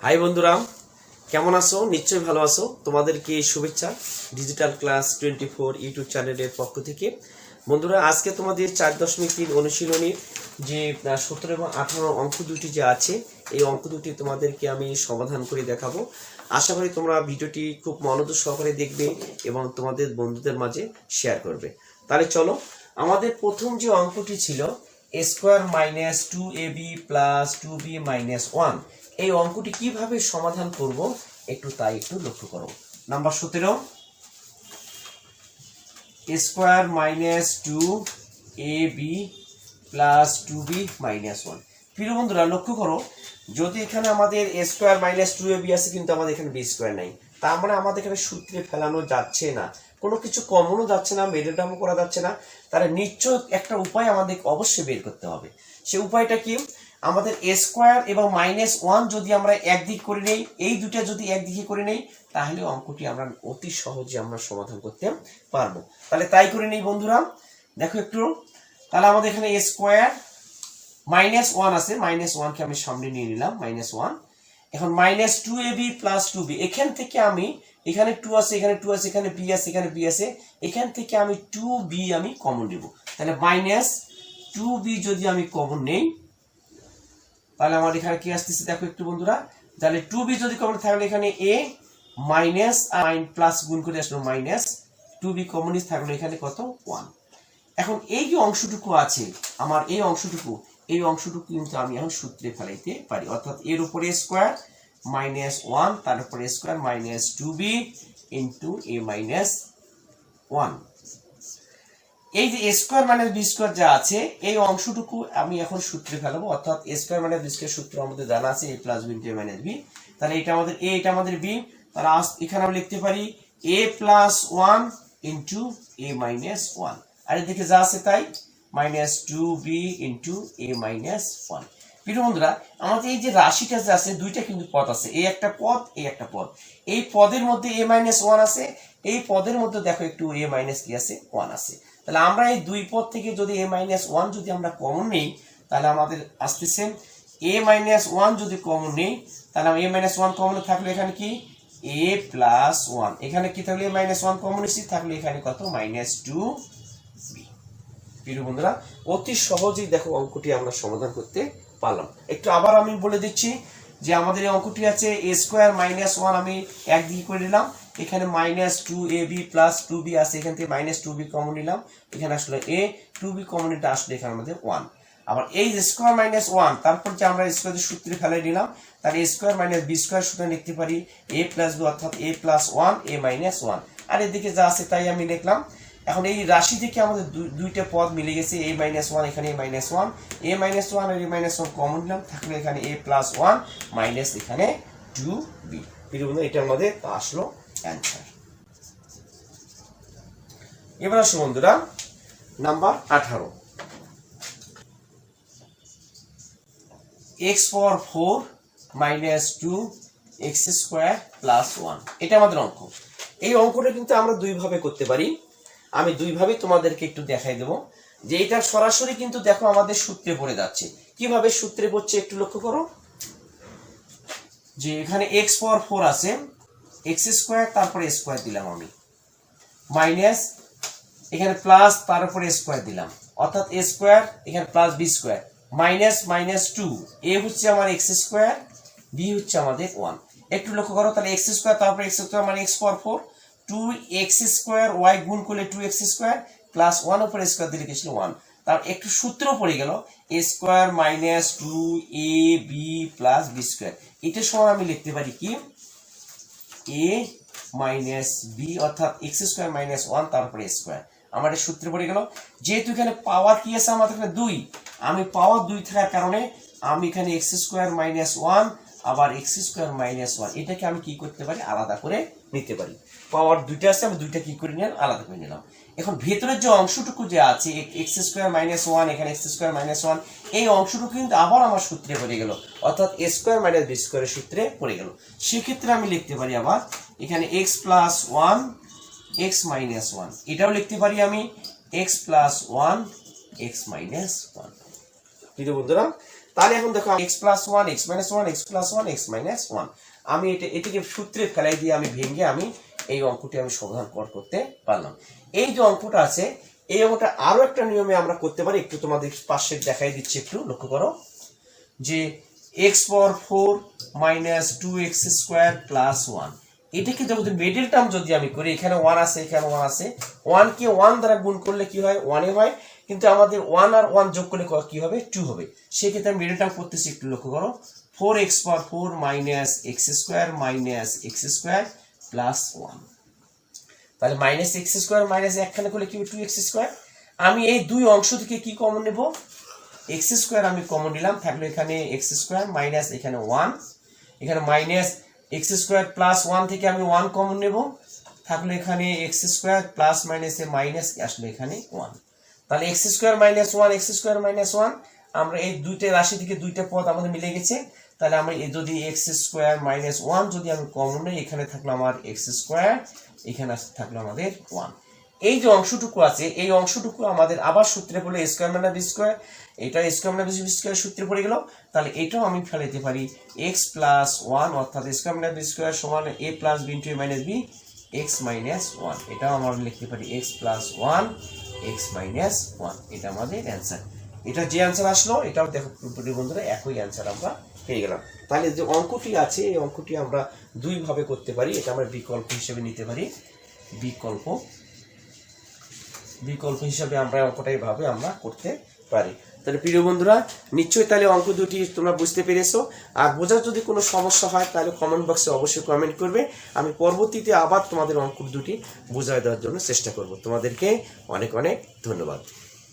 High বন্ধুরা, কেমন আছো? নিশ্চয়ই ভালো আছো। তোমাদেরকে শুভেচ্ছা ডিজিটাল ক্লাস 24 ইউটিউব চ্যানেলের পক্ষ থেকে। বন্ধুরা, আজকে তোমাদের 4.3 অনুশীলনীর যে 17 এবং 18 অঙ্ক দুটি যে আছে, এই অঙ্ক দুটি তোমাদেরকে আমি সমাধান করে দেখাবো। আশা করি তোমরা ভিডিওটি খুব মনোযোগ সহকারে দেখবে এবং তোমাদের বন্ধুদের মাঝে শেয়ার করবে। তাহলে চলো, আমাদের প্রথম যে অঙ্কটি ছিল a square minus 2ab plus 2b minus 1, এই অঙ্কটি কিভাবে সমাধান করব একটু লক্ষ্য করো। Number 17, a square minus 2ab plus 2b minus 1। প্রিয় বন্ধুরা, লক্ষ্য করো, যদি এখানে আমাদের a স্কয়ার মাইনাস 2ab আছে, কিন্তু আমাদের এখানে b স্কয়ার নাই, তার মানে আমাদের এখানে সূত্রে ফেলানো যাচ্ছে না, কোনো কিছু কমনও যাচ্ছে না, মেরুটামও করা যাচ্ছে না। তাহলে নিশ্চয় একটা উপায় আমাদের অবশ্যই বের করতে হবে। সেই উপায়টা কি? আমাদের a স্কয়ার এবং মাইনাস 1 যদি আমরা একদিক করে নেই, এই দুটো যদি একদিকে করে নেই, তাহলে অঙ্কটি আমরা অতি সহজে আমরা সমাধান করতে পারবো। তাহলে তাই করে নেই বন্ধুরা, দেখো একটু। তাহলে আমাদের এখানে a স্কয়ার মাইনাস 1 আছে, মাইনাস 1 কে আমি সামনে নিয়ে নিলাম, মাইনাস 1। এখন মাইনাস 2ab প্লাস 2b, এখান থেকে আমি, এখানে 2 আছে, এখানে 2 আছে, এখানে b আছে, এখানে b আছে, এখান থেকে আমি 2b আমি কমন নেব। তাহলে মাইনাস 2b যদি আমি কমন নেই, তাহলে আমার এখানে কি আসতেছে দেখো একটু বন্ধুরা। তাহলে 2b যদি কমন থাকলে এখানে a মাইনাস প্লাস গুণ করে আসলো মাইনাস 2b কমন থাকলো এখানে কত 1। এখন এই যে অংশটুকু আছে আমার, এই অংশটুকু কিন্তু আমি এখন সূত্রে ফেলাইতে পারি, অর্থাৎ এর উপরে স্কয়ার মাইনাস 1, তার উপরে square minus 2b into a minus 1। এই যে a square minus b square যা আছে, এই অংশটুকু আমি এখন সূত্রে ফেলাবো, অর্থাৎ a square minus b square সূত্র আমাদের জানা আছে, a plus b into a minus b। তাহলে এটা আমাদের a, এটা আমাদের b। তাহলে এখানে আমরা লিখতে পারি a plus 1 into a minus 1, আর এদিকে যা আছে তাই minus 2b into a minus 1। প্রিয় বন্ধুরা, আমাদের এই যে রাশিটা যে আছে, দুইটা কিন্তু পদ আছে, এই একটা পদ, এই একটা পদ। এই পদের মধ্যে a মাইনাস 1 আছে, এই পদের মধ্যে দেখো একটু a মাইনাস কি আছে 1 আছে। তাহলে আমরা এই দুই পদ থেকে যদি a মাইনাস 1 যদি আমরা কমন নেই, তাহলে আমাদের আসতেছে a মাইনাস 1 যদি কমন নেই, তাহলে a মাইনাস 1 কমন থাকলে এখানে কি a প্লাস 1, এখানে কি থাকলে a মাইনাস 1 কমন এসে থাকলে এখানে কত মাইনাস 2b। প্রিয় বন্ধুরা, অতি সহজেই দেখো অঙ্কটি আমরা সমাধান করতে পারলাম। একটু আবার আমি বলে দিচ্ছি যে আমাদের এই অঙ্কটি আছে a স্কয়ার মাইনাস 1, আমি একদিকে করে নিলাম, এখানে মাইনাস 2ab প্লাস 2b আছে, এখান থেকে মাইনাস 2b কমন নিলাম, এখানে আসলে a, 2b কমন নিতে আসলে এখানে আমাদের 1। আবার এই স্কয়ার মাইনাস 1, তারপর যে আমরা স্কয়ারের সূত্রে ফেলাই নিলাম, তাহলে a square minus b square সূত্রে লিখতে পারি a প্লাস b, অর্থাৎ a প্লাস 1 a মাইনাস 1, আর এদিকে যা আছে তাই আমি লিখলাম। এখন এই রাশি থেকে আমাদের দুইটা পদ মিলে গেছে, a মাইনাস 1, এখানে a মাইনাস 1, a মাইনাস 1 আর a মাইনাস 1 কমন নিলাম, থাকলে এখানে a প্লাস 1 মাইনাস এখানে 2b। প্রিয় বন্ধু, এটা আমাদের আসলো অ্যান্সার। এবার আসো বন্ধুরা নাম্বার 18, x পাওয়ার 4 মাইনাস 2 x স্কয়ার প্লাস 1, এটা আমাদের অঙ্ক। এই অঙ্কটা কিন্তু আমরা দুইভাবে করতে পারি, আমি দুইভাবে তোমাদেরকে একটু দেখাই দেবো। যে এটা সরাসরি কিন্তু দেখো আমাদের সূত্রে পড়ে যাচ্ছে। কিভাবে সূত্রে পড়ছে একটু লক্ষ্য করো। যে এখানে x পাওয়ার 4 আছে, x স্কয়ার তারপরে স্কয়ার দিলাম আমি, মাইনাস এখানে প্লাস তার উপরে স্কয়ার দিলাম, অর্থাৎ a স্কয়ার এখানে plus b square, minus minus 2, a হচ্ছে আমার x স্কয়ার, b হচ্ছে আমাদের 1। একটু লক্ষ্য করো, তাহলে x স্কয়ার তারপরে x স্কয়ার মানে x পাওয়ার 4, 2x স্কয়ার y গুণ করলে 2x স্কয়ার প্লাস 1 উপরে স্কয়ার দিলে কি ছিল 1। তার একটু সূত্র পড়ে গেল a square minus 2ab plus b square, এটা সমান আমি লিখতে পারি কি a মাইনাস b, অর্থাৎ x স্কয়ার মাইনাস 1 তারপরে স্কয়ার। আমার এই সূত্রে পড়ে গেল। যেহেতু এখানে পাওয়ার কি আছে আমাদের এখানে 2, আমি পাওয়ার 2 থাকার কারণে আমি এখানে x স্কয়ার মাইনাস 1 আবার x স্কয়ার মাইনাস 1, এটাকে আমি কি করতে পারি আলাদা করে নিতে পারি। পাওয়ার দুইটা আছে, আমি দুইটা কি করে নিলাম আলাদা করে নিলাম। এখন ভেতরের যে অংশটুকু যে আছে x স্কয়ার মাইনাস 1, এখানে x স্কয়ার মাইনাস 1, এই অংশটুকু কিন্তু আবার আমার সূত্রে পড়ে গেল, অর্থাৎ a স্কয়ার মাইনাস b স্কয়ারের সূত্রে পড়ে গেল। সেক্ষেত্রে আমি লিখতে পারি আবার এখানে x প্লাস 1 x মাইনাস 1, এটাও লিখতে পারি আমি x প্লাস 1 x মাইনাস 1। প্রিয় বন্ধুরা, তাহলে এখন দেখো x plus 1 x minus 1 x plus 1 x minus 1 আমি এটাকে সূত্রে ফেলাই দিয়ে আমি ভেঙে আমি এই অঙ্কটি আমি সমাধান করতে পারলাম। এই যে অঙ্কটা আছে এই অঙ্কটা আরো একটা নিয়মে আমরা করতে পারি, একটু তোমাদের পাশে দেখাই দিচ্ছি, একটু লক্ষ্য করো যে x পাওয়ার 4 মাইনাস 2x স্কয়ার প্লাস 1, এটাকে যখন মিডল টার্ম যদি আমি করি, এখানে 1 আছে এখানে 1 আছে, 1 কে 1 দ্বারা গুণ করলে কি হয় 1 এ হয়, কিন্তু আমাদের 1 আর 1 যোগ করলে কি হবে 2 হবে। সেই ক্ষেত্রে আমি মিডল টার্ম করতেছি, একটু লক্ষ্য করো 4x পাওয়ার 4 minus x square minus x square plus 1, তাহলে মাইনাস x স্কয়ার মাইনাস একখানে করলে কি হবে 2x স্কয়ার। আমি এই দুই অংশ থেকে কি কমন নেব, x স্কয়ার আমি কমন নিলাম, থাকলো এখানে x স্কয়ার মাইনাস এখানে 1, এখানে মাইনাস x স্কয়ার প্লাস 1 থেকে আমি 1 কমন নেব, থাকলো এখানে x স্কয়ার প্লাস মাইনাসে মাইনাস আসলে এখানে 1, তাহলে x square minus 1 x square minus 1, আমরা এই দুইটা রাশি থেকে দুইটা পদ আমাদের মিলে গেছে। তাহলে আমরা যদি x স্কয়ার মাইনাস 1 যদি আমি কমন নেই, এখানে থাকলো আমার x স্কয়ার, এখানে থাকলো আমাদের 1। এই যে অংশটুকু আছে এই অংশটুকু আমাদের আবার সূত্রে পড়লে a square minus b square, এটা a square minus b square সূত্রে পড়ে গেল। তাহলে এটাও আমি ফেলাইতে পারি x প্লাস 1 অর্থাৎ a square minus b square সমান a plus b into a minus b x minus 1, এটাও আমরা লিখতে পারি x প্লাস 1 x মাইনাস 1, এটা আমাদের অ্যান্সার। এটা যে অ্যান্সার আসলো এটাও দেখো বন্ধুরা একই অ্যান্সার আমরা পেয়ে গেলাম। তাহলে যে অঙ্কটি আছে এই অঙ্কটি আমরা দুই ভাবে করতে পারি, এটা আমরা বিকল্প হিসেবে নিতে পারি, বিকল্প হিসাবে আমরা অঙ্কটা এইভাবে আমরা করতে পারি। তাহলে প্রিয় বন্ধুরা নিশ্চয়ই তাহলে অঙ্ক দুটি তোমরা বুঝতে পেরেছো, আর বোঝার যদি কোনো সমস্যা হয় তাহলে কমেন্ট বক্সে অবশ্যই কমেন্ট করবে, আমি পরবর্তীতে আবার তোমাদের অঙ্ক দুটি বোঝায় দেওয়ার জন্য চেষ্টা করব। তোমাদেরকে অনেক অনেক ধন্যবাদ।